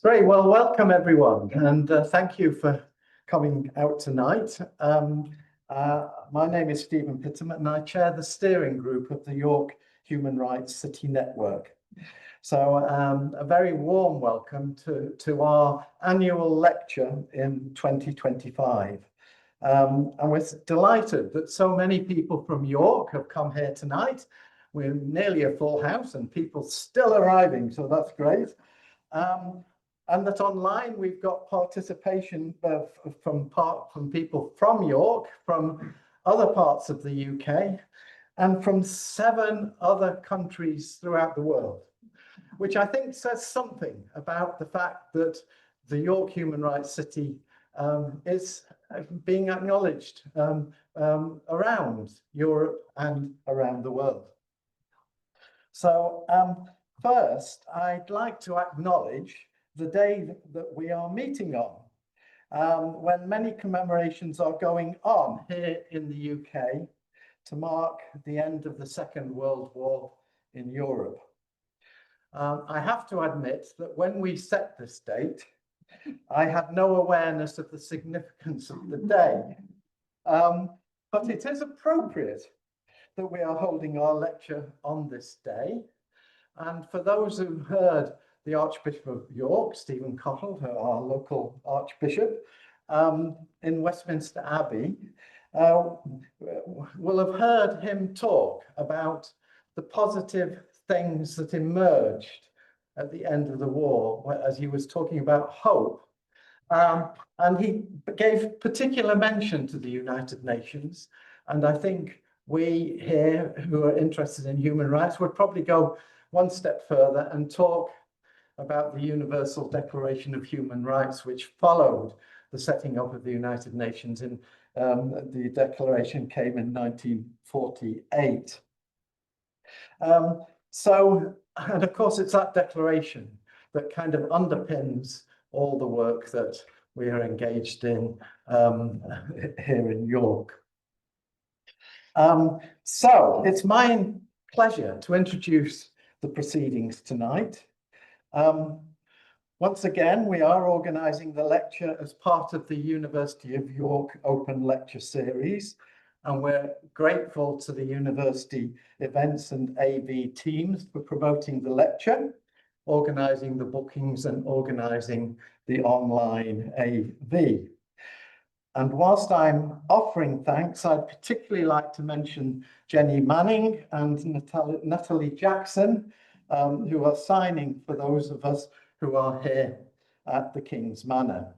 Great, well, welcome everyone, and thank you for coming out tonight. My name is Stephen Pitterman, and I chair the steering group of the York Human Rights City Network. So a very warm welcome to our annual lecture in 2025. And we're delighted that so many people from York have come here tonight. We're nearly a full house and people still arriving, so that's great. And that online we've got participation from people from York, from other parts of the UK, and from 7 other countries throughout the world, which I think says something about the fact that the York Human Rights City is being acknowledged around Europe and around the world. So first, I'd like to acknowledge the day that we are meeting on, when many commemorations are going on here in the UK to mark the end of the Second World War in Europe. I have to admit that when we set this date, I had no awareness of the significance of the day, but it is appropriate that we are holding our lecture on this day. And for those who heard the Archbishop of York, Stephen Cottle, our local Archbishop, in Westminster Abbey, will have heard him talk about the positive things that emerged at the end of the war, as he was talking about hope. And he gave particular mention to the United Nations. And I think we here who are interested in human rights would probably go one step further and talk about the Universal Declaration of Human Rights, which followed the setting up of the United Nations. In the declaration came in 1948. And of course, it's that declaration that kind of underpins all the work that we are engaged in here in York. So it's my pleasure to introduce the proceedings tonight. Once again, we are organising the lecture as part of the University of York Open Lecture Series, and we're grateful to the university events and AV teams for promoting the lecture, organising the bookings and organising the online AV. And whilst I'm offering thanks, I'd particularly like to mention Jenny Manning and Natalie Jackson, who are signing for those of us who are here at the King's Manor.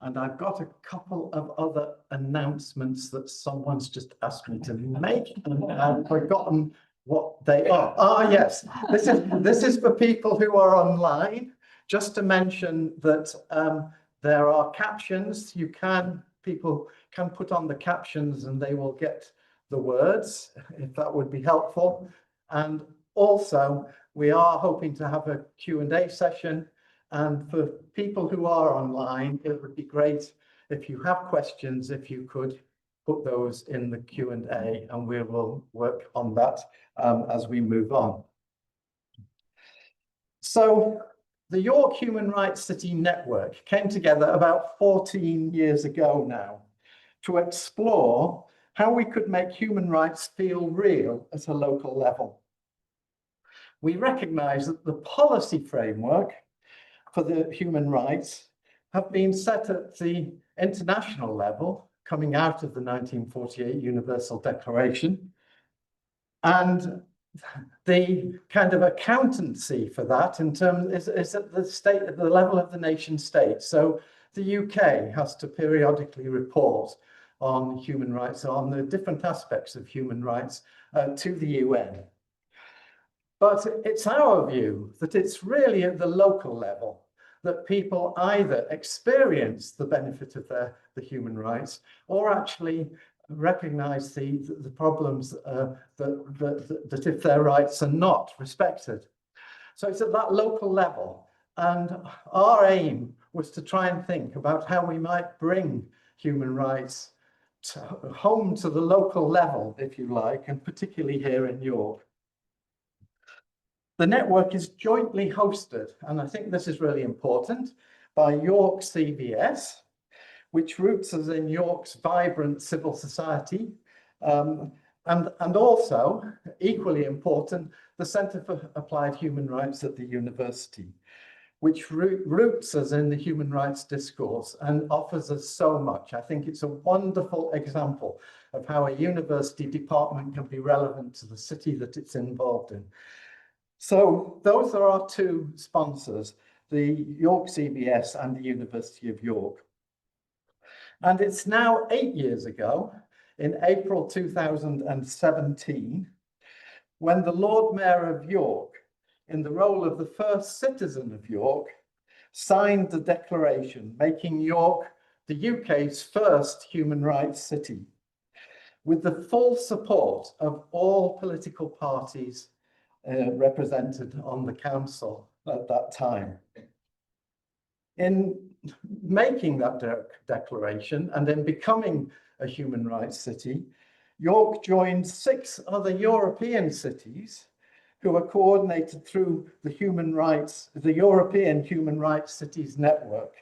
And I've got a couple of other announcements that someone's just asked me to make, and I've forgotten what they are. Yes, this is for people who are online. Just to mention that there are captions. People can put on the captions and they will get the words, if that would be helpful. And also, we are hoping to have a Q&A session. And for people who are online, it would be great if you have questions, if you could put those in the Q&A, and we will work on that as we move on. So the York Human Rights City Network came together about 14 years ago now to explore how we could make human rights feel real at a local level. We recognise that the policy framework for the human rights have been set at the international level, coming out of the 1948 Universal Declaration, and the kind of accountancy for that in terms is at the level of the nation state. So the UK has to periodically report on human rights, on the different aspects of human rights to the UN. But it's our view that it's really at the local level that people either experience the benefit of the human rights or actually recognize the problems that if their rights are not respected. So it's at that local level. And our aim was to try and think about how we might bring human rights home to the local level, if you like, and particularly here in York. The network is jointly hosted, and I think this is really important, by York CVS, which roots us in York's vibrant civil society, and also, equally important, the Centre for Applied Human Rights at the university, which roots us in the human rights discourse and offers us so much. I think it's a wonderful example of how a university department can be relevant to the city that it's involved in. So those are our two sponsors, the York CVS and the University of York. And it's now 8 years ago, in April 2017, when the Lord Mayor of York, in the role of the first citizen of York, signed the declaration making York the UK's first human rights city, with the full support of all political parties represented on the council at that time. In making that declaration and in becoming a human rights city, York joined 6 other European cities who are coordinated through the European Human Rights Cities Network.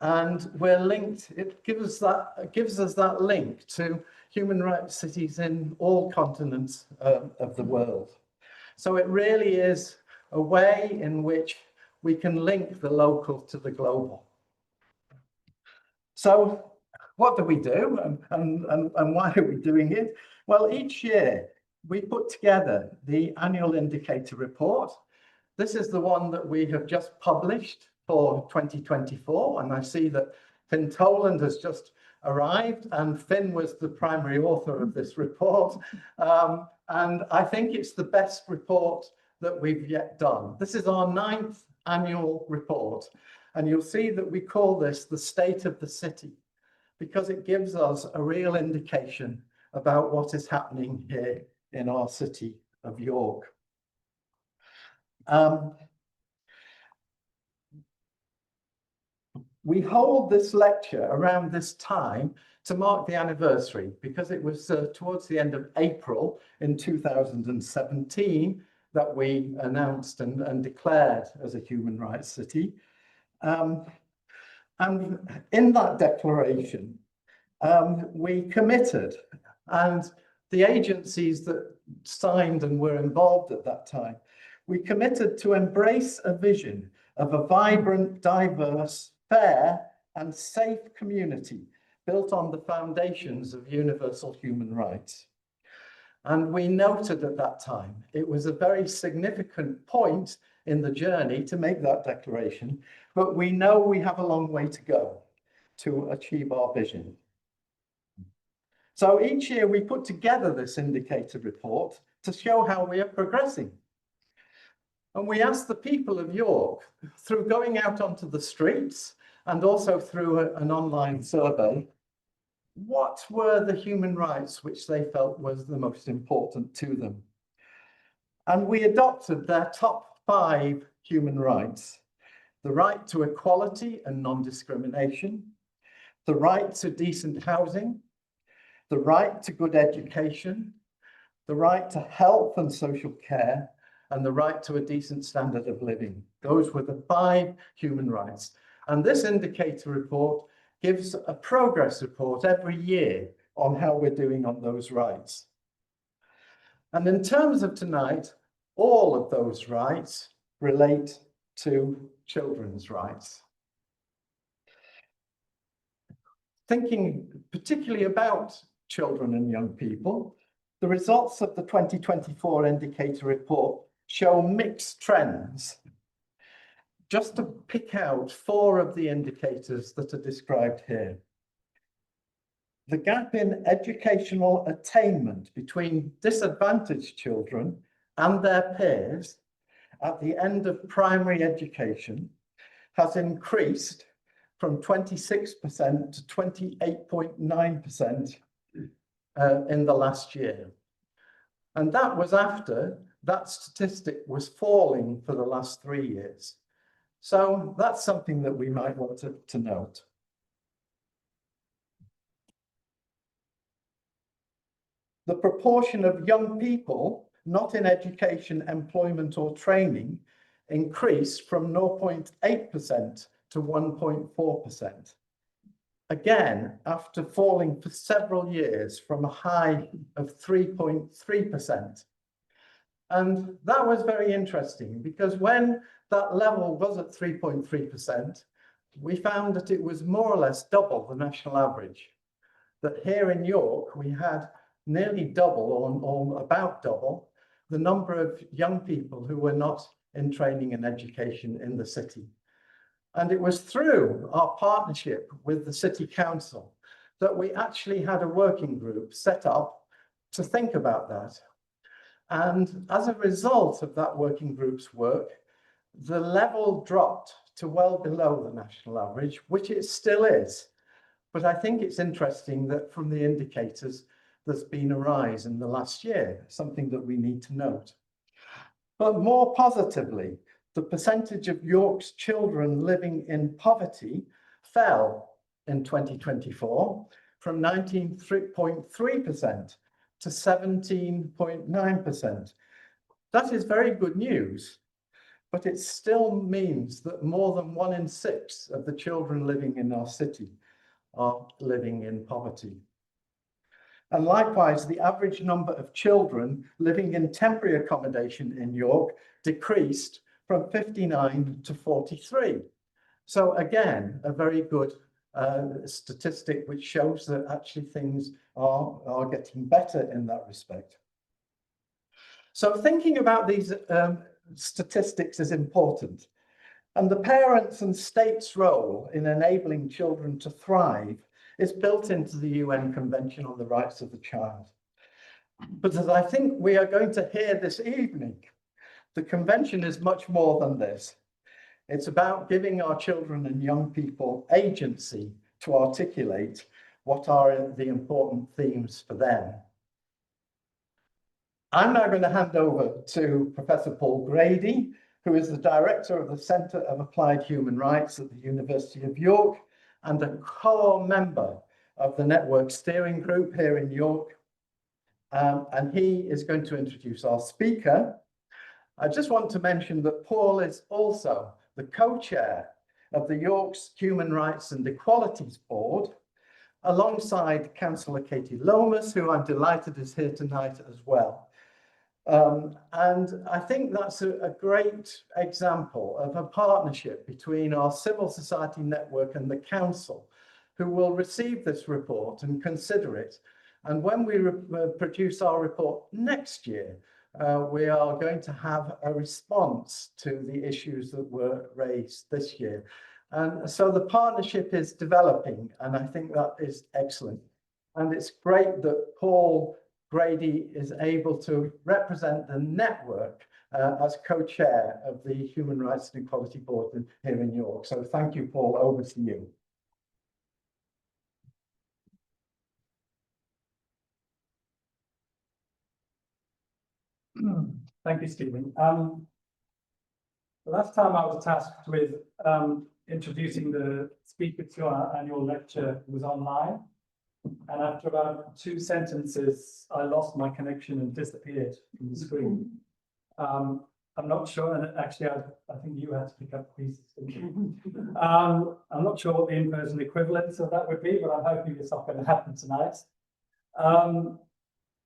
And we're linked, it gives us that link to human rights cities in all continents of the world. So it really is a way in which we can link the local to the global. So what do we do and why are we doing it? Well, each year we put together the annual indicator report. This is the one that we have just published for 2024, and I see that Finn Toland has just arrived, and Finn was the primary author of this report, and I think it's the best report that we've yet done. This is our 9th annual report, and you'll see that we call this the state of the city, because it gives us a real indication about what is happening here in our city of York. We hold this lecture around this time to mark the anniversary, because it was towards the end of April in 2017 that we announced and declared as a human rights city. And in that declaration, we committed, and the agencies that signed and were involved at that time, we committed to embrace a vision of a vibrant, diverse, fair, and safe community built on the foundations of universal human rights. And we noted at that time it was a very significant point in the journey to make that declaration, but we know we have a long way to go to achieve our vision. So each year we put together this indicator report to show how we are progressing. And we asked the people of York, through going out onto the streets and also through an online survey, what were the human rights which they felt was the most important to them. And we adopted their top 5 human rights: the right to equality and non-discrimination, the right to decent housing, the right to good education, the right to health and social care, and the right to a decent standard of living. Those were the 5 human rights. And this indicator report gives a progress report every year on how we're doing on those rights. And in terms of tonight, all of those rights relate to children's rights. Thinking particularly about children and young people, the results of the 2024 indicator report show mixed trends. Just to pick out 4 of the indicators that are described here. The gap in educational attainment between disadvantaged children and their peers at the end of primary education has increased from 26% to 28.9% in the last year. And that was after that statistic was falling for the last 3 years. So that's something that we might want to note. The proportion of young people not in education, employment or training increased from 0.8% to 1.4%. Again, after falling for several years from a high of 3.3%. And that was very interesting because when that level was at 3.3%, we found that it was more or less double the national average. That here in York, we had nearly double or about double the number of young people who were not in training and education in the city. And it was through our partnership with the City Council that we actually had a working group set up to think about that. And as a result of that working group's work, the level dropped to well below the national average, which it still is. But I think it's interesting that from the indicators, there's been a rise in the last year, something that we need to note. But more positively, the percentage of York's children living in poverty fell in 2024 from 19.3% to 17.9%. That is very good news, but it still means that more than 1 in 6 of the children living in our city are living in poverty. And likewise, the average number of children living in temporary accommodation in York decreased from 59 to 43. So again, a very good statistic which shows that actually things are getting better in that respect. So thinking about these statistics is important. And the parents' and state's role in enabling children to thrive is built into the UN Convention on the Rights of the Child. But as I think we are going to hear this evening, the convention is much more than this. It's about giving our children and young people agency to articulate what are the important themes for them. I'm now going to hand over to Professor Paul Grady, who is the director of the Centre of Applied Human Rights at the University of York and a core member of the network steering group here in York. And he is going to introduce our speaker. I just want to mention that Paul is also the co-chair of the York's Human Rights and Equalities Board, alongside Councillor Katie Lomas, who I'm delighted is here tonight as well. And I think that's a great example of a partnership between our civil society network and the council, who will receive this report and consider it. And when we produce our report next year, we are going to have a response to the issues that were raised this year. And so the partnership is developing, and I think that is excellent. And it's great that Paul Grady is able to represent the network as co-chair of the Human Rights and Equality Board here in York. So thank you, Paul. Over to you. Thank you, Stephen. The last time I was tasked with introducing the speaker to our annual lecture was online. And after about 2 sentences, I lost my connection and disappeared from the screen. I'm not sure, and actually I think you had to pick up pieces. I'm not sure what the in-person equivalent of that would be, but I'm hoping it's not going to happen tonight.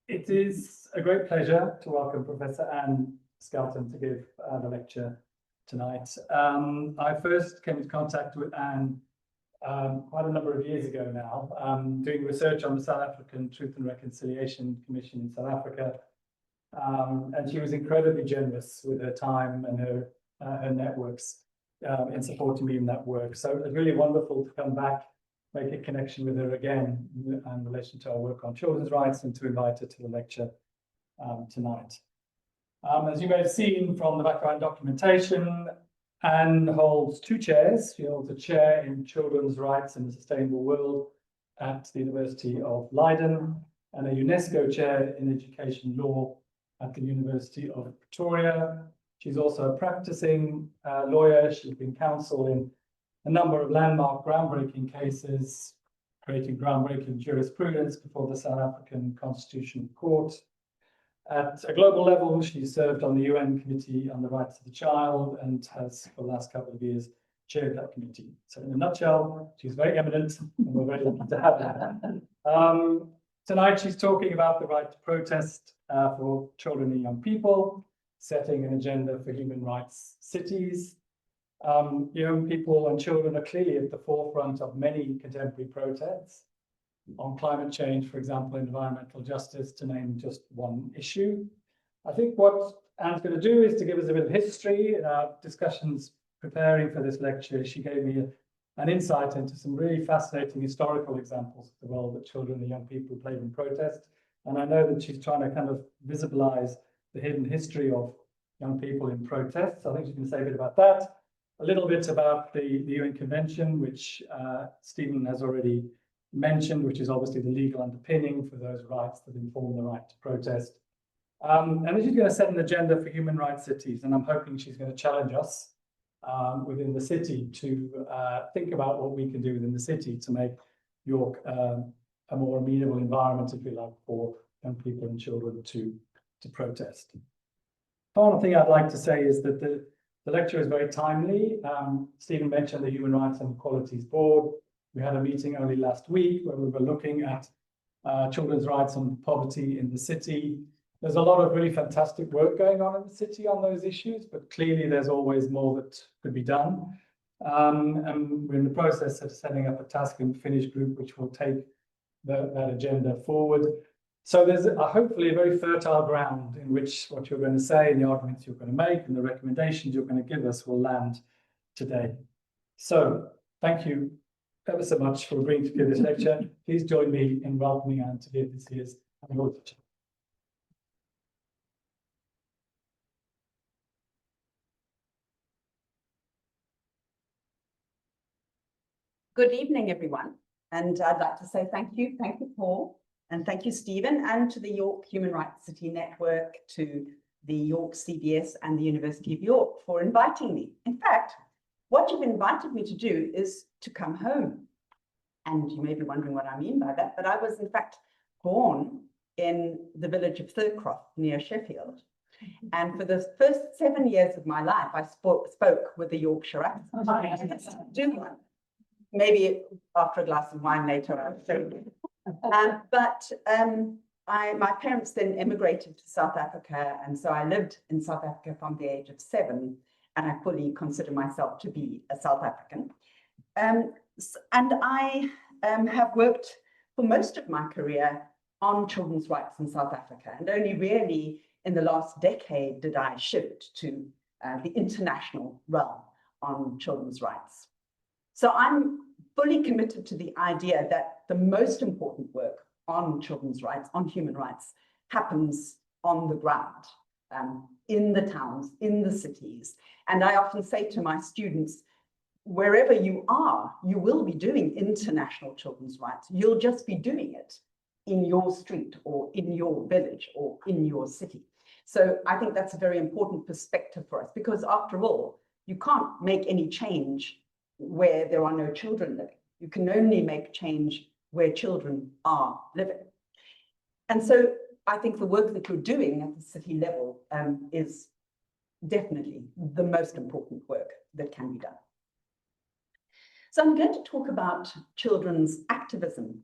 It is a great pleasure to welcome Professor Anne Skelton to give the lecture tonight. I first came into contact with Anne quite a number of years ago now, doing research on the South African Truth and Reconciliation Commission in South Africa. And she was incredibly generous with her time and her networks in supporting me in that work. So it's really wonderful to come back, make a connection with her again in relation to our work on children's rights, and to invite her to the lecture tonight. As you may have seen from the background documentation, Anne holds 2 chairs. She holds a chair in Children's Rights in a Sustainable World at the University of Leiden, and a UNESCO Chair in Education Law at the University of Pretoria. She's also a practicing lawyer. She's been counsel in a number of landmark groundbreaking cases, creating groundbreaking jurisprudence before the South African Constitutional Court. At a global level, she served on the UN Committee on the Rights of the Child and has, for the last couple of years, chaired that committee. So in a nutshell, she's very eminent and we're very lucky to have her. Tonight, she's talking about the right to protest for children and young people, setting an agenda for human rights cities. Young people and children are clearly at the forefront of many contemporary protests on climate change, for example, environmental justice, to name just one issue. I think what Anne's going to do is to give us a bit of history. In our discussions preparing for this lecture, she gave me an insight into some really fascinating historical examples of the role that children and young people played in protest. And I know that she's trying to kind of visibilize the hidden history of young people in protests. So I think she's going to say a bit about that, a little bit about the UN Convention, which Stephen has already mentioned, which is obviously the legal underpinning for those rights that inform the right to protest. And then she's going to set an agenda for human rights cities, and I'm hoping she's going to challenge us within the city to think about what we can do within the city to make York a more amenable environment, if you like, for young people and children to protest. One thing I'd like to say is that the lecture is very timely. Stephen mentioned the Human Rights and Equalities Board. We had a meeting only last week where we were looking at children's rights and poverty in the city. There's a lot of really fantastic work going on in the city on those issues, but clearly there's always more that could be done. And we're in the process of setting up a task and finish group, which will take that agenda forward. So there's hopefully a very fertile ground in which what you're going to say and the arguments you're going to make and the recommendations you're going to give us will land today. So thank you ever so much for agreeing to give this lecture. Please join me in welcoming Anne to give this year's annual lecture. Good evening, everyone. And I'd like to say thank you, Paul, and thank you, Stephen, and to the York Human Rights City Network, to the York CBS and the University of York for inviting me. In fact, what you've invited me to do is to come home. And you may be wondering what I mean by that, but I was in fact born in the village of Thurcroft near Sheffield. And for the first 7 years of my life, I spoke with the Yorkshire accent. Do one. Maybe after a glass of wine later, I'll show you. My parents then emigrated to South Africa, and so I lived in South Africa from the age of 7, and I fully consider myself to be a South African. And I have worked for most of my career on children's rights in South Africa, and only really in the last decade did I shift to the international realm on children's rights. So I'm fully committed to the idea that the most important work on children's rights, on human rights, happens on the ground, in the towns, in the cities. And I often say to my students, wherever you are, you will be doing international children's rights. You'll just be doing it in your street or in your village or in your city. So I think that's a very important perspective for us, because after all, you can't make any change where there are no children living. You can only make change where children are living. And so I think the work that you're doing at the city level is definitely the most important work that can be done. So I'm going to talk about children's activism,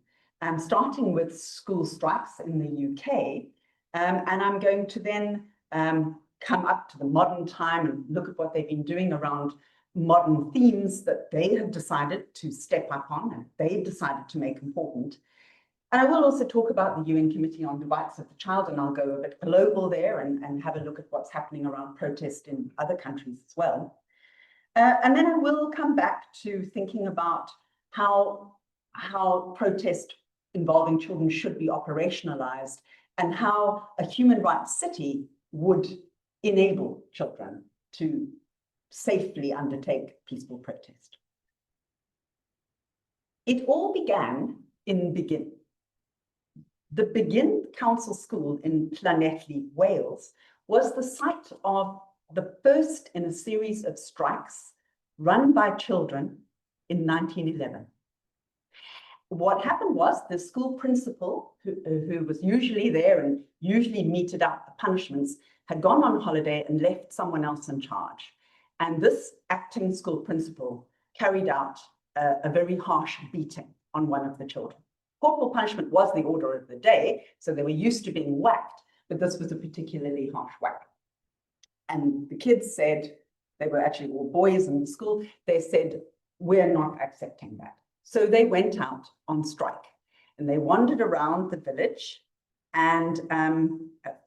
starting with school strikes in the UK. And I'm going to then come up to the modern time and look at what they've been doing around modern themes that they have decided to step up on and they've decided to make important. And I will also talk about the UN Committee on the Rights of the Child, and I'll go a bit global there and have a look at what's happening around protest in other countries as well. And then I will come back to thinking about how protest involving children should be operationalized and how a human rights city would enable children to safely undertake peaceful protest. It all began in Begin. The Begin Council School in Llanelli, Wales, was the site of the first in a series of strikes run by children in 1911. what happened was the school principal, who was usually there and usually meted out the punishments, had gone on holiday and left someone else in charge. And this acting school principal carried out a very harsh beating on one of the children. Corporal punishment was the order of the day, so they were used to being whacked, but this was a particularly harsh whack. And the kids said, they were actually all boys in the school, they said, we're not accepting that. So they went out on strike and they wandered around the village, and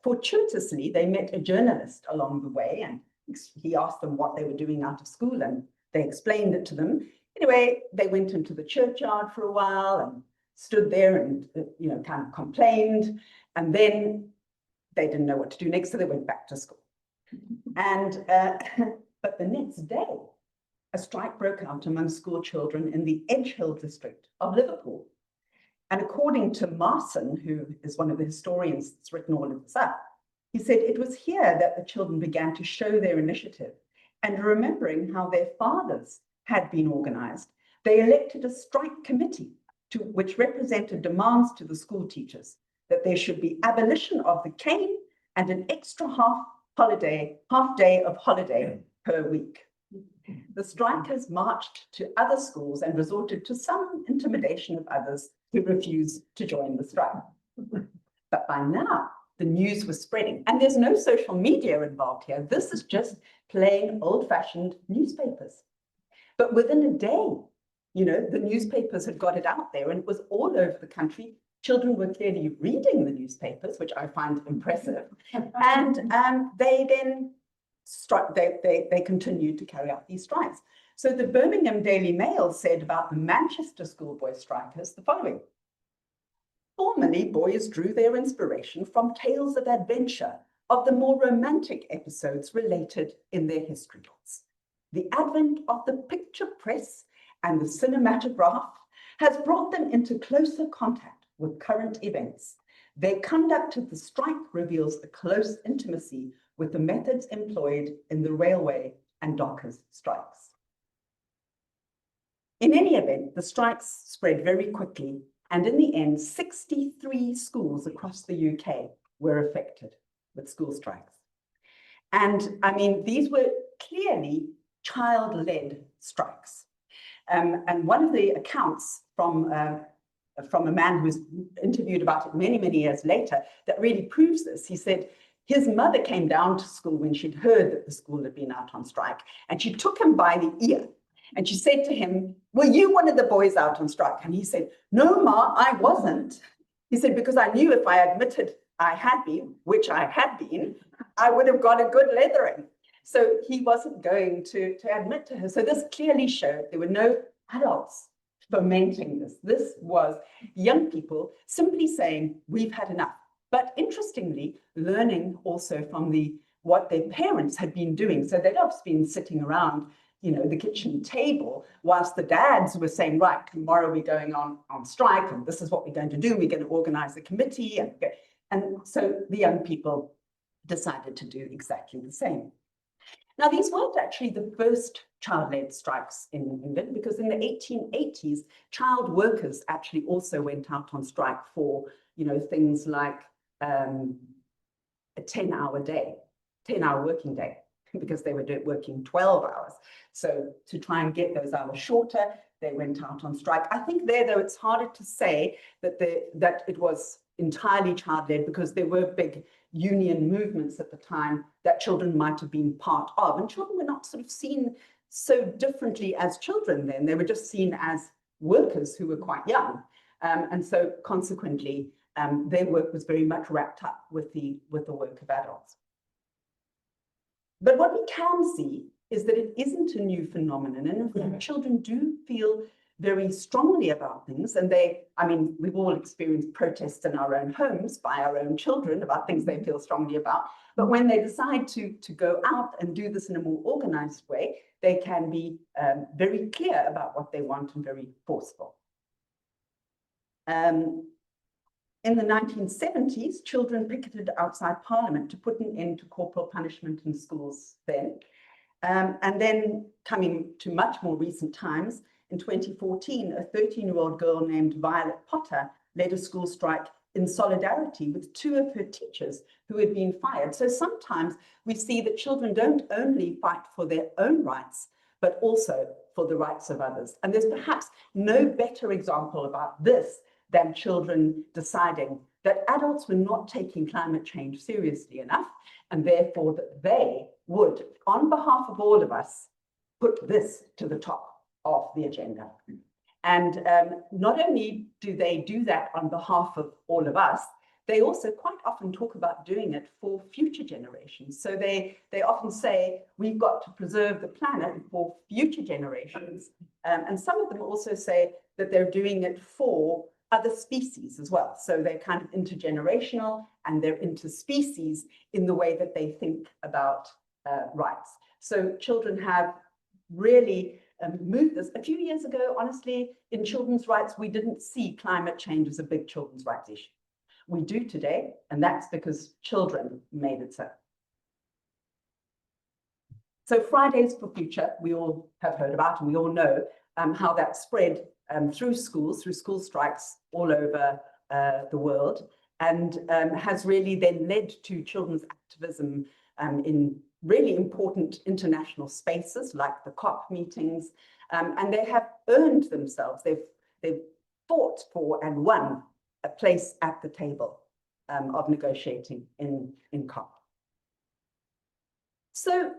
fortuitously they met a journalist along the way, and he asked them what they were doing out of school and they explained it to them. Anyway, they went into the churchyard for a while and stood there and kind of complained, and then they didn't know what to do next, so they went back to school. And but the next day, a strike broke out among school children in the Edgehill district of Liverpool. And according to Marson, who is one of the historians that's written all of this up, he said it was here that the children began to show their initiative, and remembering how their fathers had been organized, they elected a strike committee which represented demands to the school teachers that there should be abolition of the cane and an extra half day of holiday per week. The strikers marched to other schools and resorted to some intimidation of others who refused to join the strike. But by now, the news was spreading, and there's no social media involved here. This is just plain old-fashioned newspapers. But within a day, the newspapers had got it out there, and it was all over the country. Children were clearly reading the newspapers, which I find impressive. And they then they continued to carry out these strikes. So the Birmingham Daily Mail said about the Manchester schoolboy strikers the following: formerly, boys drew their inspiration from tales of adventure, of the more romantic episodes related in their history books. The advent of the picture press and the cinematograph has brought them into closer contact with current events. Their conduct of the strike reveals a close intimacy with the methods employed in the railway and dockers' strikes. In any event, the strikes spread very quickly, and in the end, 63 schools across the UK were affected with school strikes. And I mean, these were clearly child-led strikes. And one of the accounts from a man who was interviewed about it many, many years later that really proves this, he said his mother came down to school when she'd heard that the school had been out on strike, and she took him by the ear and she said to him, "Were you one of the boys out on strike?" And he said, "No, Ma, I wasn't." He said, "Because I knew if I admitted I had been, which I had been, I would have got a good leathering." So he wasn't going to admit to her. So this clearly showed there were no adults fomenting this. This was young people simply saying, we've had enough. But interestingly, learning also from what their parents had been doing. So they'd have been sitting around, the kitchen table, whilst the dads were saying, right, tomorrow we're going on strike, and this is what we're going to do. We're going to organize a committee. And so the young people decided to do exactly the same. Now, these weren't actually the first child-led strikes in England, because in the 1880s, child workers actually also went out on strike for, things like a 10-hour day, 10-hour working day, because they were working 12 hours. So to try and get those hours shorter, they went out on strike. I think there, though, it's harder to say that it was entirely child-led, because there were big union movements at the time that children might have been part of. And children were not sort of seen so differently as children then. They were just seen as workers who were quite young. And so consequently, their work was very much wrapped up with the work of adults. But what we can see is that it isn't a new phenomenon. And in fact, children do feel very strongly about things. And we've all experienced protests in our own homes by our own children about things they feel strongly about. But when they decide to go out and do this in a more organized way, they can be very clear about what they want and very forceful. In the 1970s, children picketed outside Parliament to put an end to corporal punishment in schools then. And then coming to much more recent times, in 2014, a 13-year-old girl named Violet Potter led a school strike in solidarity with 2 of her teachers who had been fired. So sometimes we see that children don't only fight for their own rights, but also for the rights of others. And there's perhaps no better example about this than children deciding that adults were not taking climate change seriously enough, and therefore that they would, on behalf of all of us, put this to the top of the agenda. And not only do they do that on behalf of all of us, they also quite often talk about doing it for future generations. So they often say, we've got to preserve the planet for future generations. And some of them also say that they're doing it for other species as well. So they're kind of intergenerational and they're interspecies in the way that they think about rights. So children have really moved this. A few years ago, honestly, in children's rights, we didn't see climate change as a big children's rights issue. We do today, and that's because children made it so. So Fridays for Future, we all have heard about, and we all know how that spread through schools, through school strikes all over the world, and has really then led to children's activism in really important international spaces like the COP meetings, and they have earned themselves. They've fought for and won a place at the table of negotiating in COP. So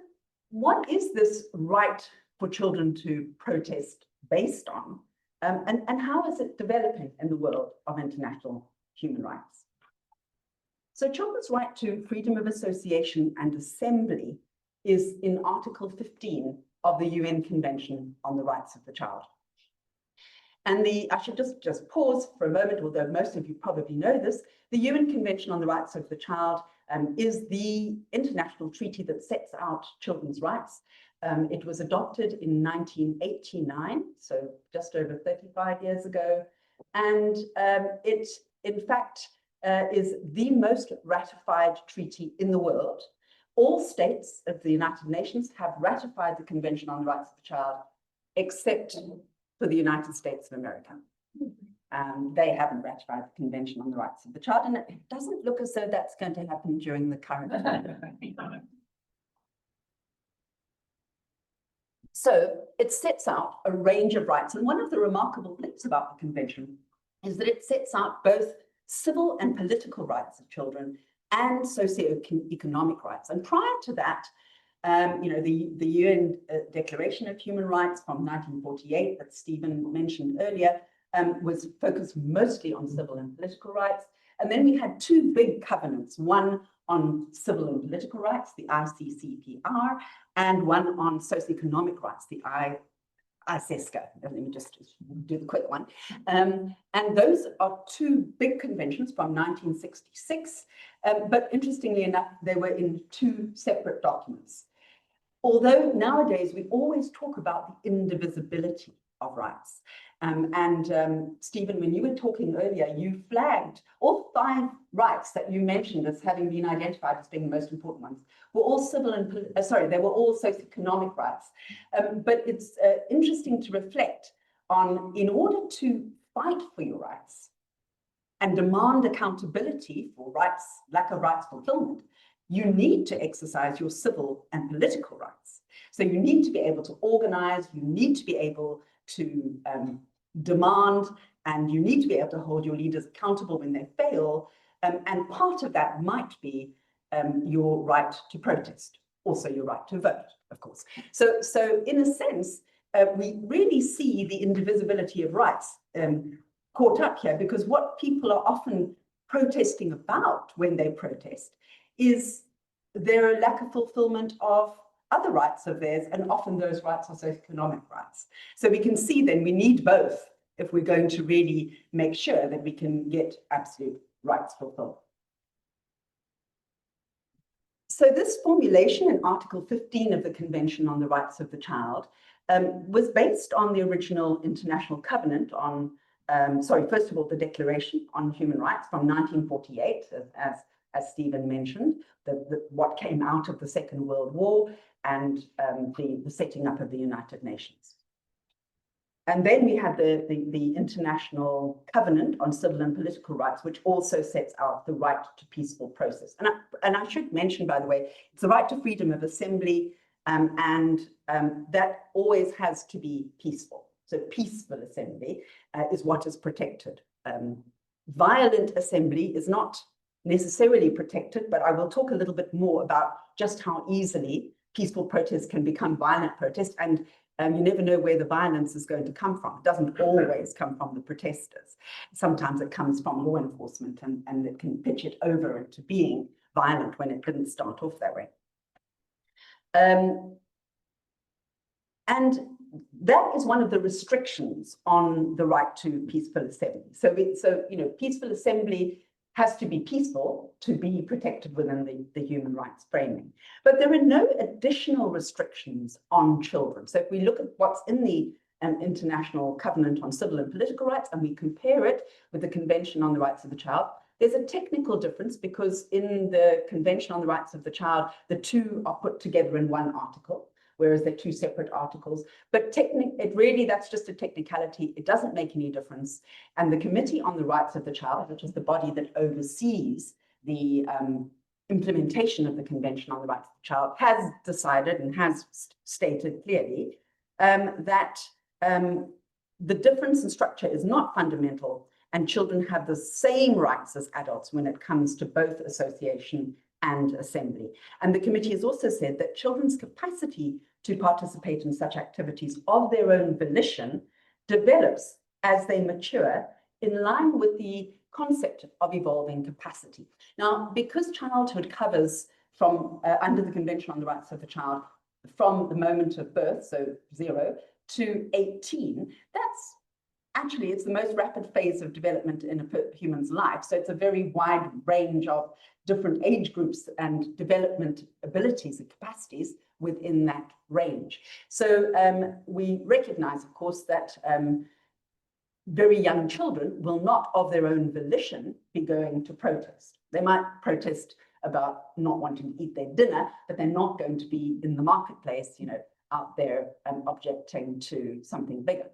what is this right for children to protest based on, and how is it developing in the world of international human rights? So children's right to freedom of association and assembly is in Article 15 of the UN Convention on the Rights of the Child. And I should just pause for a moment, although most of you probably know this, the UN Convention on the Rights of the Child is the international treaty that sets out children's rights. It was adopted in 1989, so just over 35 years ago. And it, in fact, is the most ratified treaty in the world. All states of the United Nations have ratified the Convention on the Rights of the Child, except for the United States of America. They haven't ratified the Convention on the Rights of the Child, and it doesn't look as though that's going to happen during the current term. So it sets out a range of rights, and one of the remarkable things about the Convention is that it sets out both civil and political rights of children and socio-economic rights. And prior to that, the UN Declaration of Human Rights from 1948 that Stephen mentioned earlier was focused mostly on civil and political rights. And then we had 2 big covenants, one on civil and political rights, the ICCPR, and one on socioeconomic rights, the ICESCA. Let me just do the quick one. And those are 2 big conventions from 1966, but interestingly enough, they were in 2 separate documents. Although nowadays we always talk about the indivisibility of rights. Stephen, when you were talking earlier, you flagged all 5 rights that you mentioned as having been identified as being the most important ones were all civil and they were all socioeconomic rights. But it's interesting to reflect on, in order to fight for your rights and demand accountability for rights, lack of rights fulfillment, you need to exercise your civil and political rights. So you need to be able to organize, you need to be able to demand, and you need to be able to hold your leaders accountable when they fail. And part of that might be your right to protest, also your right to vote, of course. So in a sense, we really see the indivisibility of rights caught up here, because what people are often protesting about when they protest is their lack of fulfillment of other rights of theirs, and often those rights are socioeconomic rights. So we can see then we need both if we're going to really make sure that we can get absolute rights fulfilled. So this formulation in Article 15 of the Convention on the Rights of the Child was based on the original International Covenant on, first of all, the Declaration on Human Rights from 1948, as Stephen mentioned, what came out of the Second World War and the setting up of the United Nations. And then we have the International Covenant on Civil and Political Rights, which also sets out the right to peaceful process. And I should mention, by the way, it's the right to freedom of assembly, and that always has to be peaceful. So peaceful assembly is what is protected. Violent assembly is not necessarily protected, but I will talk a little bit more about just how easily peaceful protests can become violent protests, and you never know where the violence is going to come from. It doesn't always come from the protesters. Sometimes it comes from law enforcement, and it can pitch it over into being violent when it didn't start off that way. And that is one of the restrictions on the right to peaceful assembly. So peaceful assembly has to be peaceful to be protected within the human rights framing. But there are no additional restrictions on children. So if we look at what's in the International Covenant on Civil and Political Rights, and we compare it with the Convention on the Rights of the Child, there's a technical difference, because in the Convention on the Rights of the Child, the two are put together in one article, whereas they're two separate articles. But that's just a technicality. It doesn't make any difference. And the Committee on the Rights of the Child, which is the body that oversees the implementation of the Convention on the Rights of the Child, has decided and has stated clearly that the difference in structure is not fundamental, and children have the same rights as adults when it comes to both association and assembly. And the committee has also said that children's capacity to participate in such activities of their own volition develops as they mature, in line with the concept of evolving capacity. Now, because childhood covers from under the Convention on the Rights of the Child from the moment of birth, so 0 to 18, it's the most rapid phase of development in a human's life. So it's a very wide range of different age groups and development abilities and capacities within that range. So we recognize, of course, that very young children will not of their own volition be going to protest. They might protest about not wanting to eat their dinner, but they're not going to be in the marketplace, out there objecting to something bigger.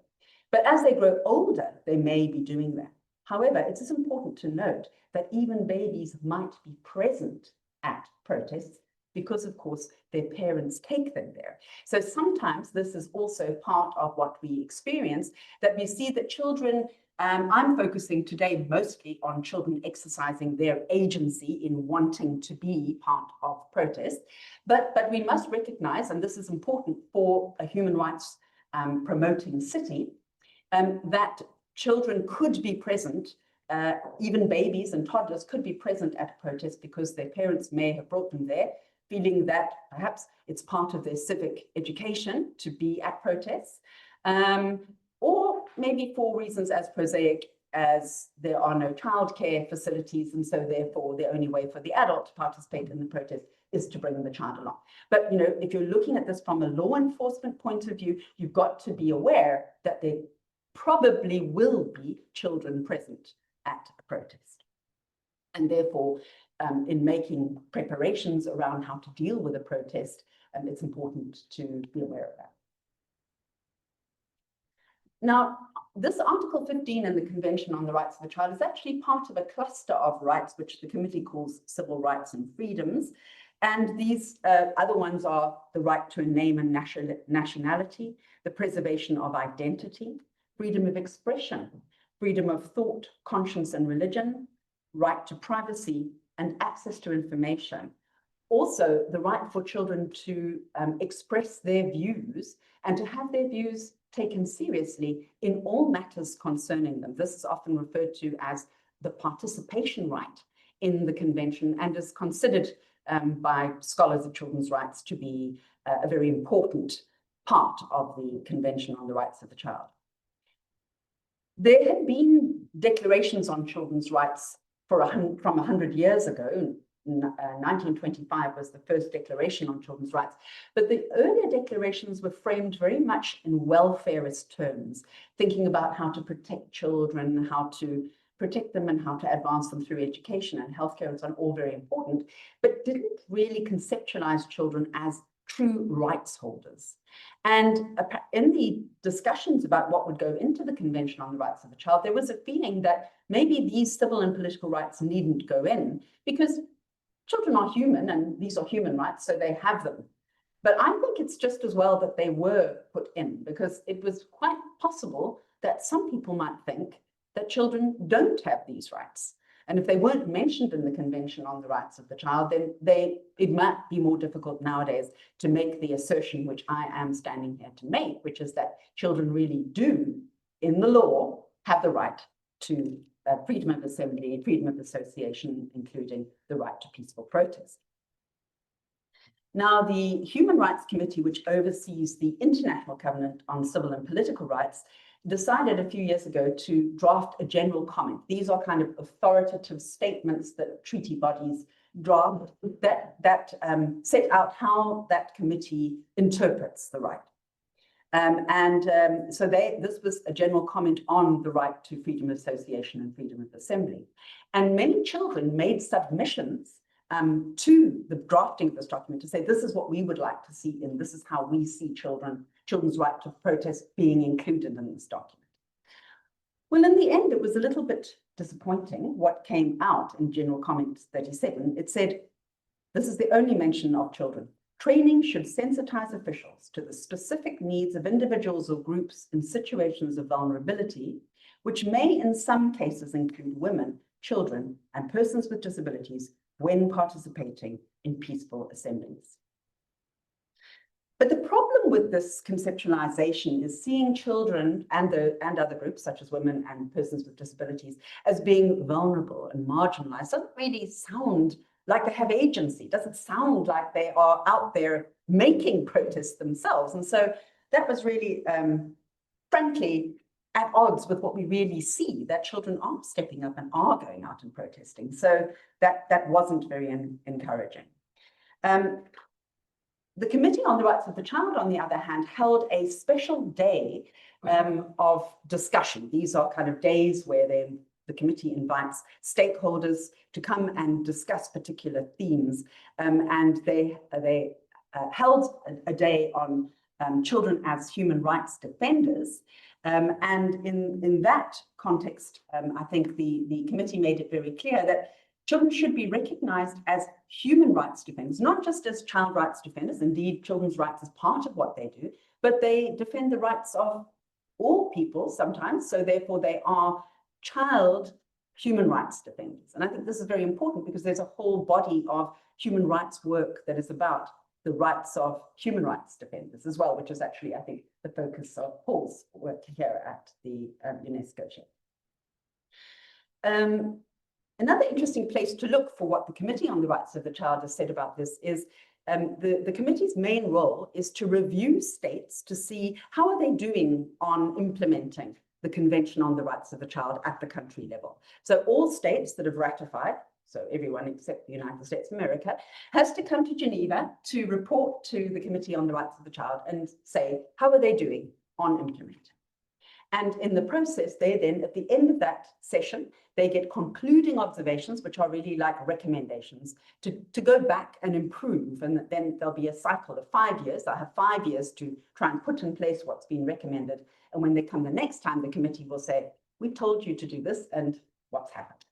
But as they grow older, they may be doing that. However, it is important to note that even babies might be present at protests because, of course, their parents take them there. So sometimes this is also part of what we experience, that we see that children, I'm focusing today mostly on children exercising their agency in wanting to be part of protest. But we must recognize, and this is important for a human rights promoting city, that children could be present, even babies and toddlers could be present at a protest because their parents may have brought them there, feeling that perhaps it's part of their civic education to be at protests, or maybe for reasons as prosaic as there are no childcare facilities, and so therefore the only way for the adult to participate in the protest is to bring the child along. But if you're looking at this from a law enforcement point of view, you've got to be aware that there probably will be children present at a protest. And therefore, in making preparations around how to deal with a protest, it's important to be aware of that. Now, this Article 15 in the Convention on the Rights of the Child is actually part of a cluster of rights, which the committee calls civil rights and freedoms. And these other ones are the right to a name and nationality, the preservation of identity, freedom of expression, freedom of thought, conscience and religion, right to privacy and access to information. Also, the right for children to express their views and to have their views taken seriously in all matters concerning them. This is often referred to as the participation right in the convention, and is considered by scholars of children's rights to be a very important part of the Convention on the Rights of the Child. There had been declarations on children's rights from 100 years ago. 1925 was the first declaration on children's rights, but the earlier declarations were framed very much in welfarist terms, thinking about how to protect children, how to protect them and how to advance them through education and healthcare and so on, all very important, but didn't really conceptualize children as true rights holders. And in the discussions about what would go into the Convention on the Rights of the Child, there was a feeling that maybe these civil and political rights needn't go in because children are human and these are human rights, so they have them. But I think it's just as well that they were put in, because it was quite possible that some people might think that children don't have these rights. And if they weren't mentioned in the Convention on the Rights of the Child, then it might be more difficult nowadays to make the assertion which I am standing here to make, which is that children really do, in the law, have the right to freedom of assembly, freedom of association, including the right to peaceful protest. Now, the Human Rights Committee, which oversees the International Covenant on Civil and Political Rights, decided a few years ago to draft a general comment. These are kind of authoritative statements that treaty bodies draft that set out how that committee interprets the right. So this was a general comment on the right to freedom of association and freedom of assembly. And many children made submissions to the drafting of this document to say, this is what we would like to see, and this is how we see children's right to protest being included in this document. Well, in the end, it was a little bit disappointing what came out in General Comment 37. It said, this is the only mention of children. Training should sensitize officials to the specific needs of individuals or groups in situations of vulnerability, which may in some cases include women, children, and persons with disabilities when participating in peaceful assemblies. But the problem with this conceptualization is seeing children and other groups, such as women and persons with disabilities, as being vulnerable and marginalized. Doesn't really sound like they have agency. Doesn't sound like they are out there making protests themselves. And so that was really, frankly, at odds with what we really see, that children are stepping up and are going out and protesting. So that wasn't very encouraging. The Committee on the Rights of the Child, on the other hand, held a special day of discussion. These are kind of days where the committee invites stakeholders to come and discuss particular themes. And they held a day on children as human rights defenders. And in that context, I think the committee made it very clear that children should be recognized as human rights defenders, not just as child rights defenders. Indeed, children's rights is part of what they do, but they defend the rights of all people sometimes. So therefore, they are child human rights defenders. And I think this is very important because there's a whole body of human rights work that is about the rights of human rights defenders as well, which is actually, I think, the focus of Paul's work here at the UNESCO Chair. Another interesting place to look for what the Committee on the Rights of the Child has said about this is the committee's main role is to review states to see how are they doing on implementing the Convention on the Rights of the Child at the country level. So all states that have ratified, so everyone except the United States of America, has to come to Geneva to report to the Committee on the Rights of the Child and say, how are they doing on implementing? And in the process, they then, at the end of that session, they get concluding observations, which are really like recommendations, to go back and improve. And then there'll be a cycle of 5 years. They'll have 5 years to try and put in place what's been recommended. And when they come the next time, the committee will say, we told you to do this, and what's happened?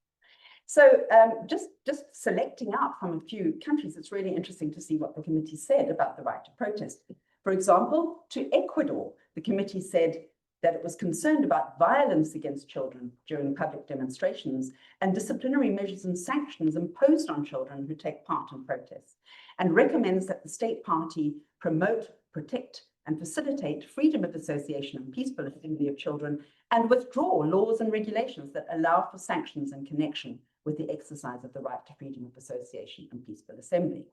So just selecting out from a few countries, it's really interesting to see what the committee said about the right to protest. For example, to Ecuador, the committee said that it was concerned about violence against children during public demonstrations and disciplinary measures and sanctions imposed on children who take part in protests, and recommends that the state party promote, protect, and facilitate freedom of association and peaceful assembly of children, and withdraw laws and regulations that allow for sanctions in connection with the exercise of the right to freedom of association and peaceful assembly.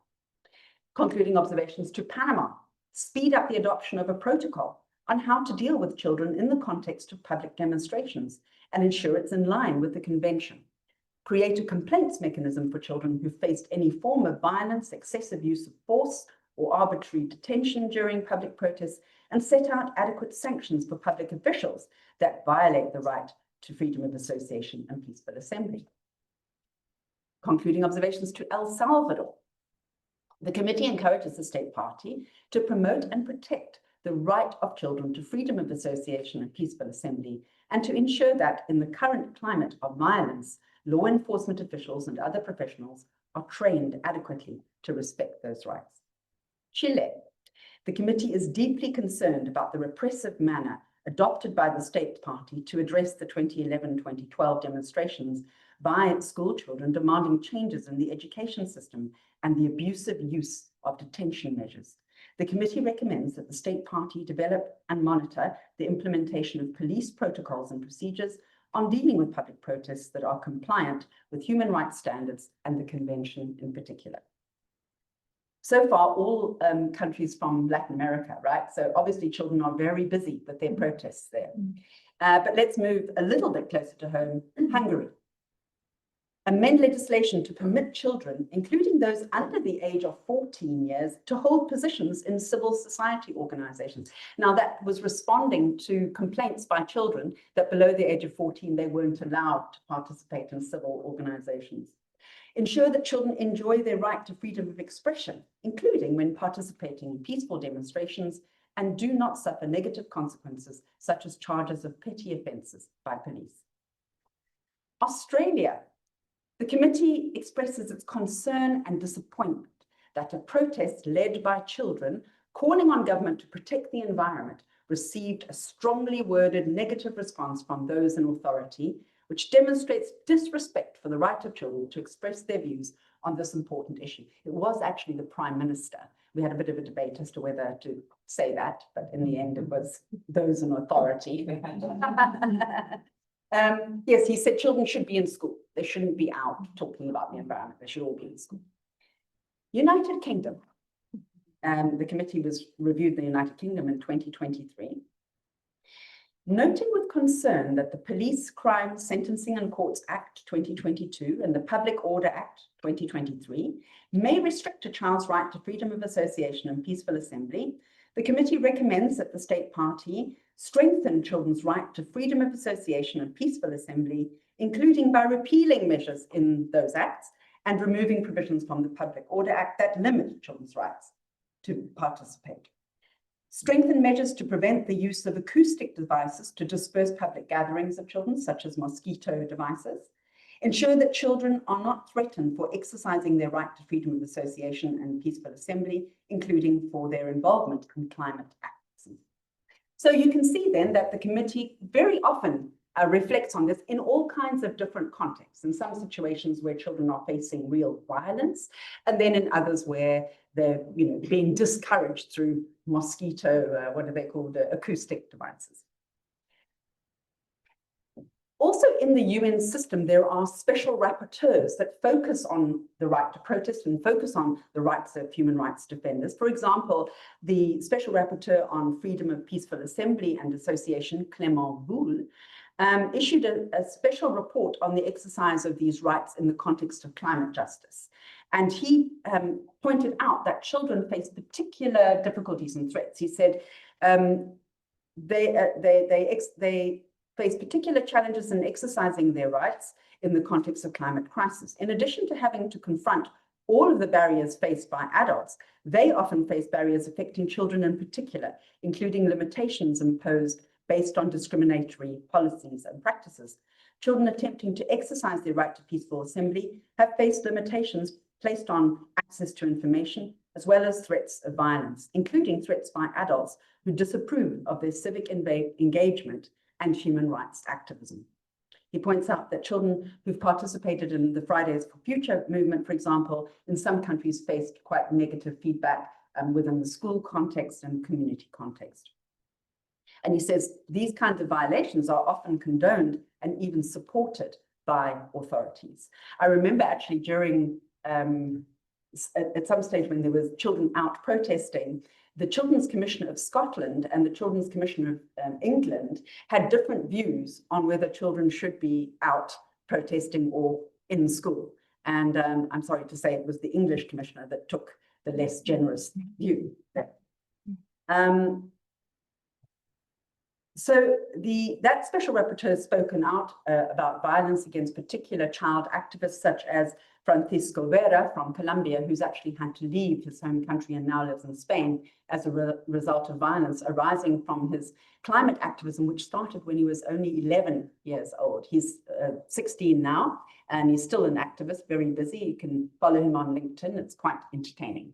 Concluding observations to Panama, speed up the adoption of a protocol on how to deal with children in the context of public demonstrations and ensure it's in line with the convention. Create a complaints mechanism for children who faced any form of violence, excessive use of force, or arbitrary detention during public protests, and set out adequate sanctions for public officials that violate the right to freedom of association and peaceful assembly. Concluding observations to El Salvador. The committee encourages the state party to promote and protect the right of children to freedom of association and peaceful assembly, and to ensure that in the current climate of violence, law enforcement officials and other professionals are trained adequately to respect those rights. Chile. The committee is deeply concerned about the repressive manner adopted by the state party to address the 2011-2012 demonstrations by school children demanding changes in the education system and the abusive use of detention measures. The committee recommends that the state party develop and monitor the implementation of police protocols and procedures on dealing with public protests that are compliant with human rights standards and the convention in particular. So far, all countries from Latin America, right? So obviously children are very busy with their protests there. But let's move a little bit closer to home, Hungary. Amend legislation to permit children, including those under the age of 14 years, to hold positions in civil society organizations. Now, that was responding to complaints by children that below the age of 14, they weren't allowed to participate in civil organizations. Ensure that children enjoy their right to freedom of expression, including when participating in peaceful demonstrations, and do not suffer negative consequences, such as charges of petty offences by police. Australia. The committee expresses its concern and disappointment that a protest led by children calling on government to protect the environment received a strongly worded negative response from those in authority, which demonstrates disrespect for the right of children to express their views on this important issue. It was actually the Prime Minister. We had a bit of a debate as to whether to say that, but in the end it was those in authority. Yes, he said children should be in school. They shouldn't be out talking about the environment. They should all be in school. United Kingdom. The committee reviewed the United Kingdom in 2023. Noting with concern that the Police, Crime, Sentencing and Courts Act 2022 and the Public Order Act 2023 may restrict a child's right to freedom of association and peaceful assembly, the committee recommends that the state party strengthen children's right to freedom of association and peaceful assembly, including by repealing measures in those acts and removing provisions from the Public Order Act that limit children's rights to participate. Strengthen measures to prevent the use of acoustic devices to disperse public gatherings of children, such as mosquito devices. Ensure that children are not threatened for exercising their right to freedom of association and peaceful assembly, including for their involvement in climate activism. So you can see then that the committee very often reflects on this in all kinds of different contexts. In some situations where children are facing real violence, and then in others where they're being discouraged through mosquito, what are they called, acoustic devices. Also in the UN system, there are special rapporteurs that focus on the right to protest and focus on the rights of human rights defenders. For example, the special rapporteur on freedom of peaceful assembly and association, Clément Boule, issued a special report on the exercise of these rights in the context of climate justice. And he pointed out that children face particular difficulties and threats. He said they face particular challenges in exercising their rights in the context of climate crisis. In addition to having to confront all of the barriers faced by adults, they often face barriers affecting children in particular, including limitations imposed based on discriminatory policies and practices. Children attempting to exercise their right to peaceful assembly have faced limitations placed on access to information, as well as threats of violence, including threats by adults who disapprove of their civic engagement and human rights activism. He points out that children who've participated in the Fridays for Future movement, for example, in some countries faced quite negative feedback within the school context and community context. And he says these kinds of violations are often condoned and even supported by authorities. I remember actually during, at some stage when there was children out protesting, the Children's Commissioner of Scotland and the Children's Commissioner of England had different views on whether children should be out protesting or in school. And I'm sorry to say it was the English Commissioner that took the less generous view there. So that special rapporteur has spoken out about violence against particular child activists such as Francisco Vera from Colombia, who's actually had to leave his home country and now lives in Spain as a result of violence arising from his climate activism, which started when he was only 11 years old. He's 16 now, and he's still an activist, very busy. You can follow him on LinkedIn. It's quite entertaining.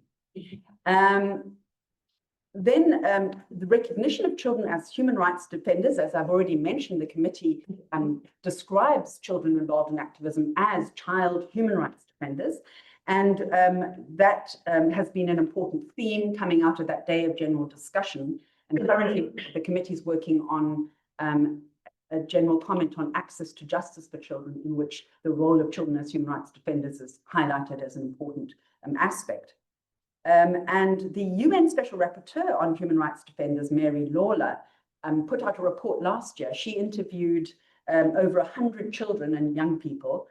Then the recognition of children as human rights defenders, as I've already mentioned, the committee describes children involved in activism as child human rights defenders. And that has been an important theme coming out of that day of general discussion. And currently the committee is working on a general comment on access to justice for children, in which the role of children as human rights defenders is highlighted as an important aspect. And the UN Special Rapporteur on Human Rights Defenders, Mary Lawler, put out a report last year. She interviewed over 100 children and young people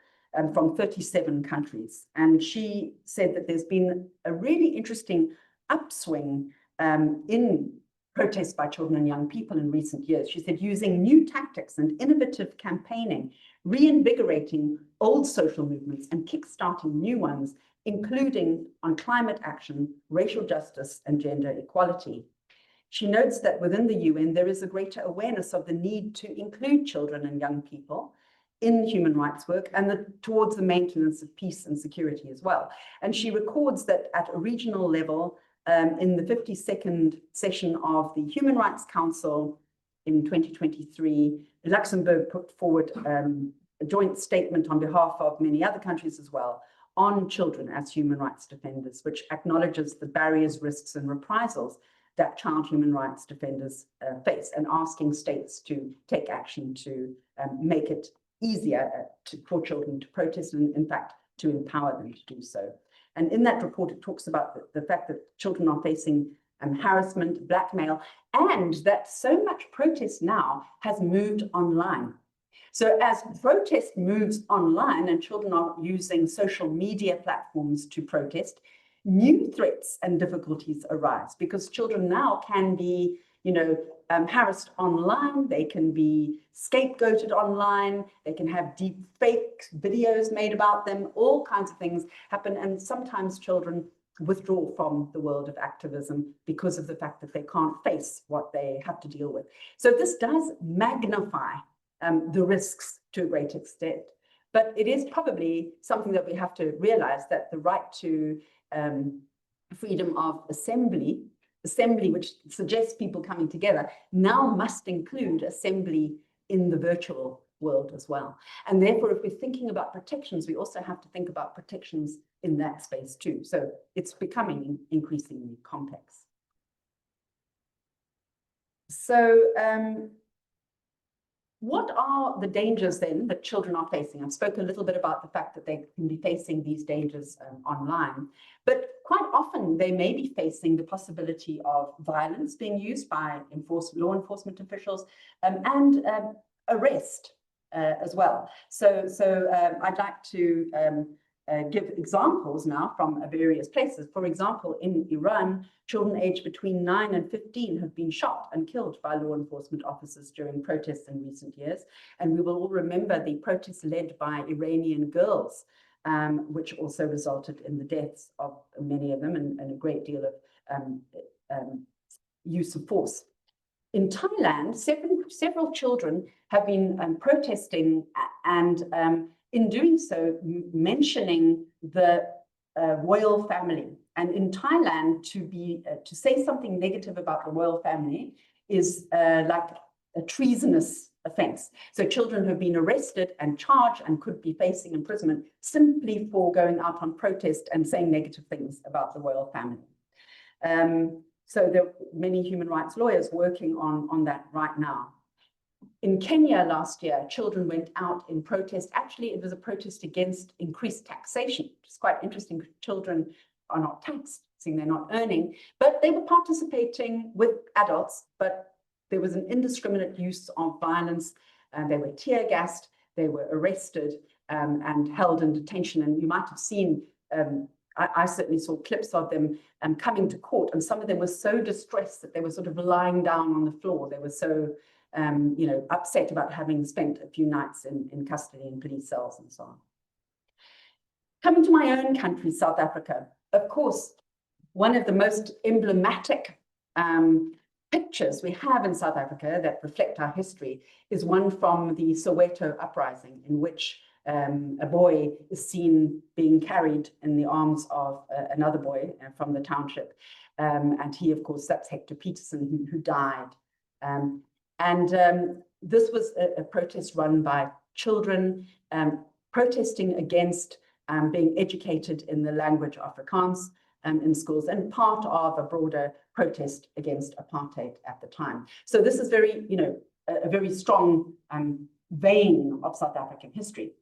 from 37 countries. And she said that there's been a really interesting upswing in protests by children and young people in recent years. She said using new tactics and innovative campaigning, reinvigorating old social movements and kickstarting new ones, including on climate action, racial justice, and gender equality. She notes that within the UN, there is a greater awareness of the need to include children and young people in human rights work and towards the maintenance of peace and security as well. And she records that at a regional level, in the 52nd session of the Human Rights Council in 2023, Luxembourg put forward a joint statement on behalf of many other countries as well on children as human rights defenders, which acknowledges the barriers, risks, and reprisals that child human rights defenders face, and asking states to take action to make it easier for children to protest, and in fact, to empower them to do so. And in that report, it talks about the fact that children are facing harassment, blackmail, and that so much protest now has moved online. So as protest moves online and children are using social media platforms to protest, new threats and difficulties arise because children now can be, harassed online, they can be scapegoated online, they can have deep fake videos made about them, all kinds of things happen. And sometimes children withdraw from the world of activism because of the fact that they can't face what they have to deal with. So this does magnify the risks to a great extent. But it is probably something that we have to realize, that the right to freedom of assembly, which suggests people coming together, now must include assembly in the virtual world as well. And therefore, if we're thinking about protections, we also have to think about protections in that space too. So it's becoming increasingly complex. So, what are the dangers then that children are facing? I've spoken a little bit about the fact that they can be facing these dangers online, but quite often they may be facing the possibility of violence being used by law enforcement officials and arrest as well. So I'd like to give examples now from various places. For example, in Iran, children aged between 9 and 15 have been shot and killed by law enforcement officers during protests in recent years. And we will all remember the protests led by Iranian girls, which also resulted in the deaths of many of them and a great deal of use of force. In Thailand, several children have been protesting and in doing so, mentioning the royal family. And in Thailand, to say something negative about the royal family is like a treasonous offense. So children have been arrested and charged and could be facing imprisonment simply for going out on protest and saying negative things about the royal family. So there are many human rights lawyers working on that right now. In Kenya last year, children went out in protest. Actually, it was a protest against increased taxation. It's quite interesting. Children are not taxed, seeing they're not earning, but they were participating with adults, but there was an indiscriminate use of violence. They were tear gassed, they were arrested and held in detention. And you might have seen, I certainly saw clips of them coming to court, and some of them were so distressed that they were sort of lying down on the floor. They were so you know, upset about having spent a few nights in custody in police cells and so on. Coming to my own country, South Africa, of course, one of the most emblematic pictures we have in South Africa that reflect our history is one from the Soweto uprising, in which a boy is seen being carried in the arms of another boy from the township. And he, of course, that's Hector Peterson, who died. This was a protest run by children protesting against being educated in the language Afrikaans in schools, and part of a broader protest against apartheid at the time. So this is very, you know, a very strong vein of South African history.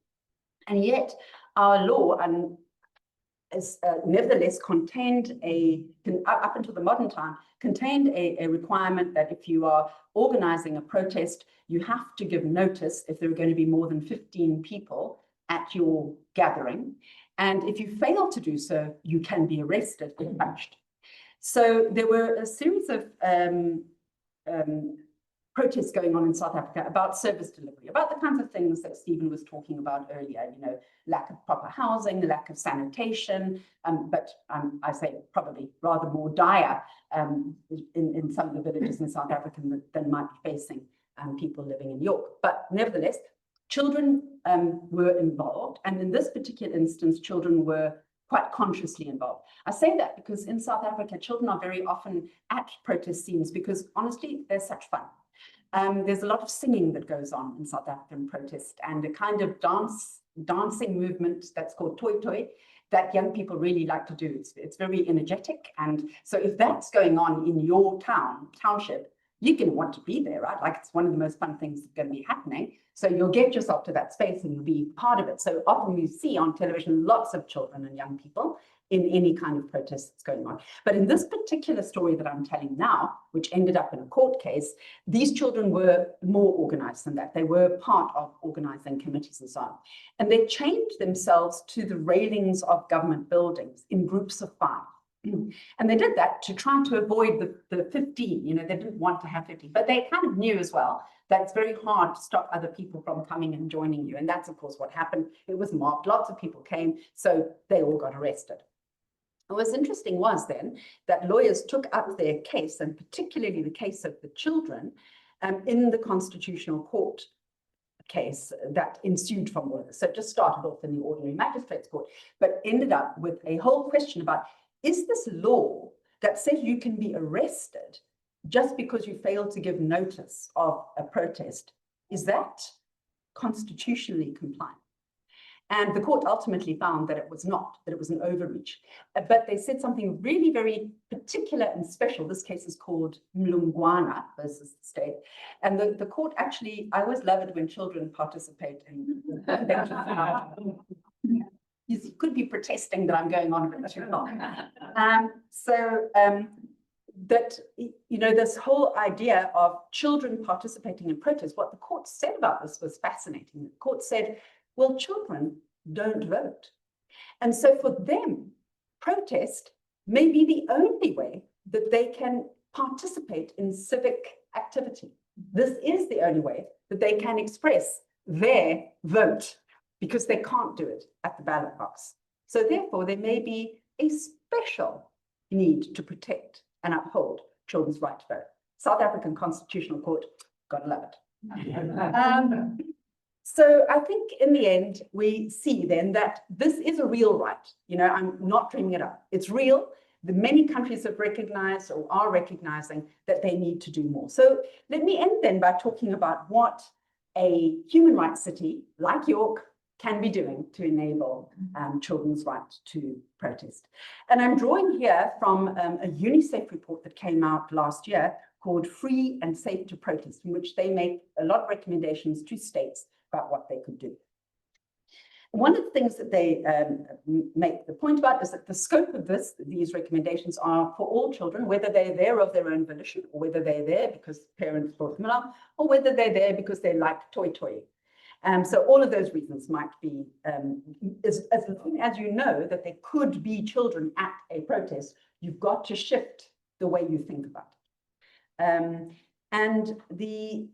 And yet our law is nevertheless contained up until the modern time, contained a requirement that if you are organizing a protest, you have to give notice if there are going to be more than 15 people at your gathering. And if you fail to do so, you can be arrested and punished. So there were a series of protests going on in South Africa about service delivery, about the kinds of things that Stephen was talking about earlier, you know, lack of proper housing, lack of sanitation, but I say probably rather more dire in some of the villages in South Africa than might be facing people living in York. But nevertheless, children were involved, and in this particular instance, children were quite consciously involved. I say that because in South Africa, children are very often at protest scenes because honestly, they're such fun. There's a lot of singing that goes on in South African protest, and a kind of dancing movement that's called toi toi that young people really like to do. It's very energetic, and so if that's going on in your township, you're going to want to be there, right? Like it's one of the most fun things that's going to be happening. So you'll get yourself to that space and you'll be part of it. So often we see on television lots of children and young people in any kind of protest that's going on. But in this particular story that I'm telling now, which ended up in a court case, these children were more organized than that. They were part of organizing committees and so on. And they chained themselves to the railings of government buildings in groups of 5. And they did that to try to avoid the 15, you know, they didn't want to have 15, but they kind of knew as well that it's very hard to stop other people from coming and joining you. And that's, of course, what happened. It was mobbed. Lots of people came, so they all got arrested. And what's interesting was then that lawyers took up their case, and particularly the case of the children, in the Constitutional Court case that ensued from all of this. So it just started off in the ordinary magistrates court, but ended up with a whole question about, is this law that says you can be arrested just because you fail to give notice of a protest, is that constitutionally compliant? And the court ultimately found that it was not, that it was an overreach. But they said something really very particular and special. This case is called Mlungwana versus the state. And the court actually, I always love it when children participate in you could be protesting that I'm going on a bit too long. That, you know, this whole idea of children participating in protest, what the court said about this was fascinating. The court said, well, children don't vote. And so for them, protest may be the only way that they can participate in civic activity. This is the only way that they can express their vote, because they can't do it at the ballot box. So therefore, there may be a special need to protect and uphold children's right to vote. South African Constitutional Court, gotta love it. So I think in the end, we see then that this is a real right. You know, I'm not dreaming it up. It's real. The many countries have recognized or are recognizing that they need to do more. So let me end then by talking about what a human rights city like York can be doing to enable children's right to protest. And I'm drawing here from a UNICEF report that came out last year called Free and Safe to Protest, in which they make a lot of recommendations to states about what they could do. One of the things that they make the point about is that the scope of these recommendations are for all children, whether they're there of their own volition, or whether they're there because parents brought them along, or whether they're there because they like toi toi. So all of those reasons might be, as long as you know that there could be children at a protest, you've got to shift the way you think about it. And the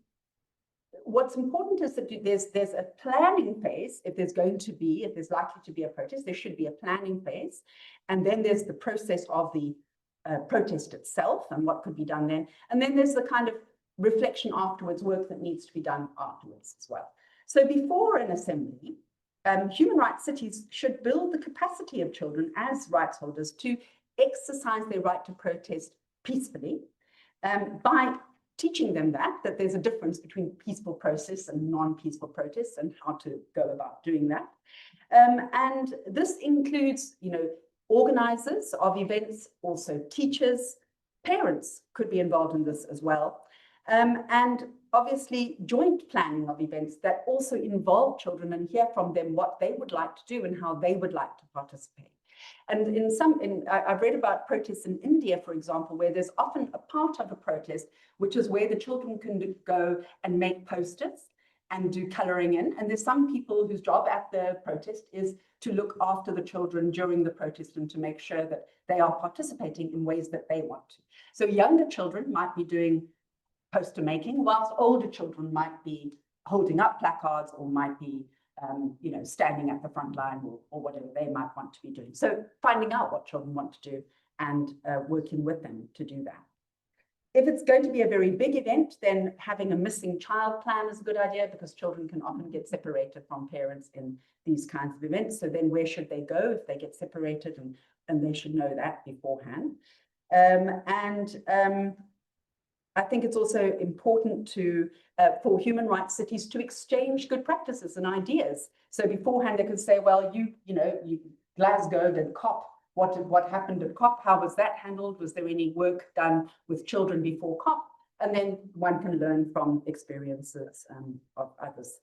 what's important is that there's a planning phase. If there's likely to be a protest, there should be a planning phase. And then there's the process of the protest itself and what could be done then. And then there's the kind of reflection afterwards, work that needs to be done afterwards as well. So before an assembly, human rights cities should build the capacity of children as rights holders to exercise their right to protest peacefully by teaching them that there's a difference between peaceful process and non-peaceful protests and how to go about doing that. And this includes, organizers of events, also teachers, parents could be involved in this as well. And obviously joint planning of events that also involve children and hear from them what they would like to do and how they would like to participate. And I've read about protests in India, for example, where there's often a part of a protest, which is where the children can go and make posters and do colouring in. And there's some people whose job at the protest is to look after the children during the protest and to make sure that they are participating in ways that they want to. So younger children might be doing poster making, whilst older children might be holding up placards or might be standing at the front line or whatever they might want to be doing. So finding out what children want to do and working with them to do that. If it's going to be a very big event, then having a missing child plan is a good idea because children can often get separated from parents in these kinds of events. So then where should they go if they get separated? And they should know that beforehand. I think it's also important for human rights cities to exchange good practices and ideas. So beforehand, they could say, well, Glasgow did COP. What happened at COP? How was that handled? Was there any work done with children before COP? And then one can learn from experiences of others.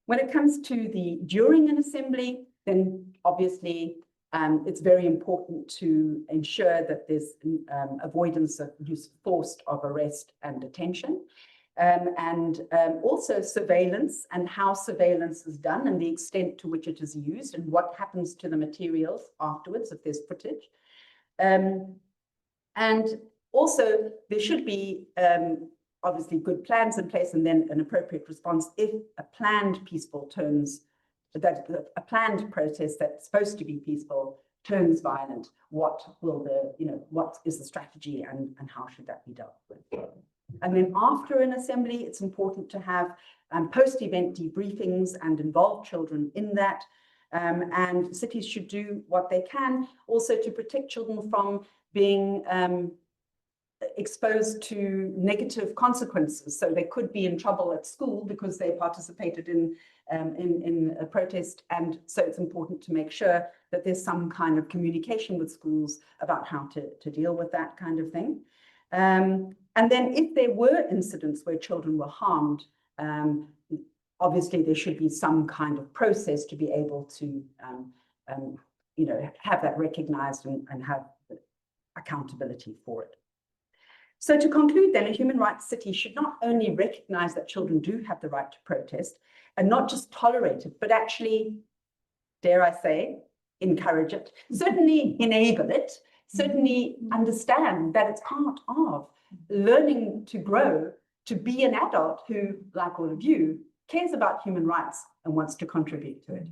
When it comes to during an assembly, then obviously it's very important to ensure that there's avoidance of use of force of arrest and detention. Also surveillance and how surveillance is done and the extent to which it is used and what happens to the materials afterwards if there's footage. And also there should be obviously good plans in place and then an appropriate response if a planned a planned protest that's supposed to be peaceful turns violent. What is the strategy and how should that be dealt with? And then after an assembly, it's important to have post-event debriefings and involve children in that. And cities should do what they can also to protect children from being exposed to negative consequences. So they could be in trouble at school because they participated in a protest. And so it's important to make sure that there's some kind of communication with schools about how to deal with that kind of thing. And then if there were incidents where children were harmed, obviously there should be some kind of process to be able to have that recognized and have accountability for it. So to conclude then, a human rights city should not only recognize that children do have the right to protest and not just tolerate it, but actually, dare I say, encourage it, certainly enable it, certainly understand that it's part of learning to grow, to be an adult who, like all of you, cares about human rights and wants to contribute to it.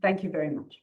Thank you very much.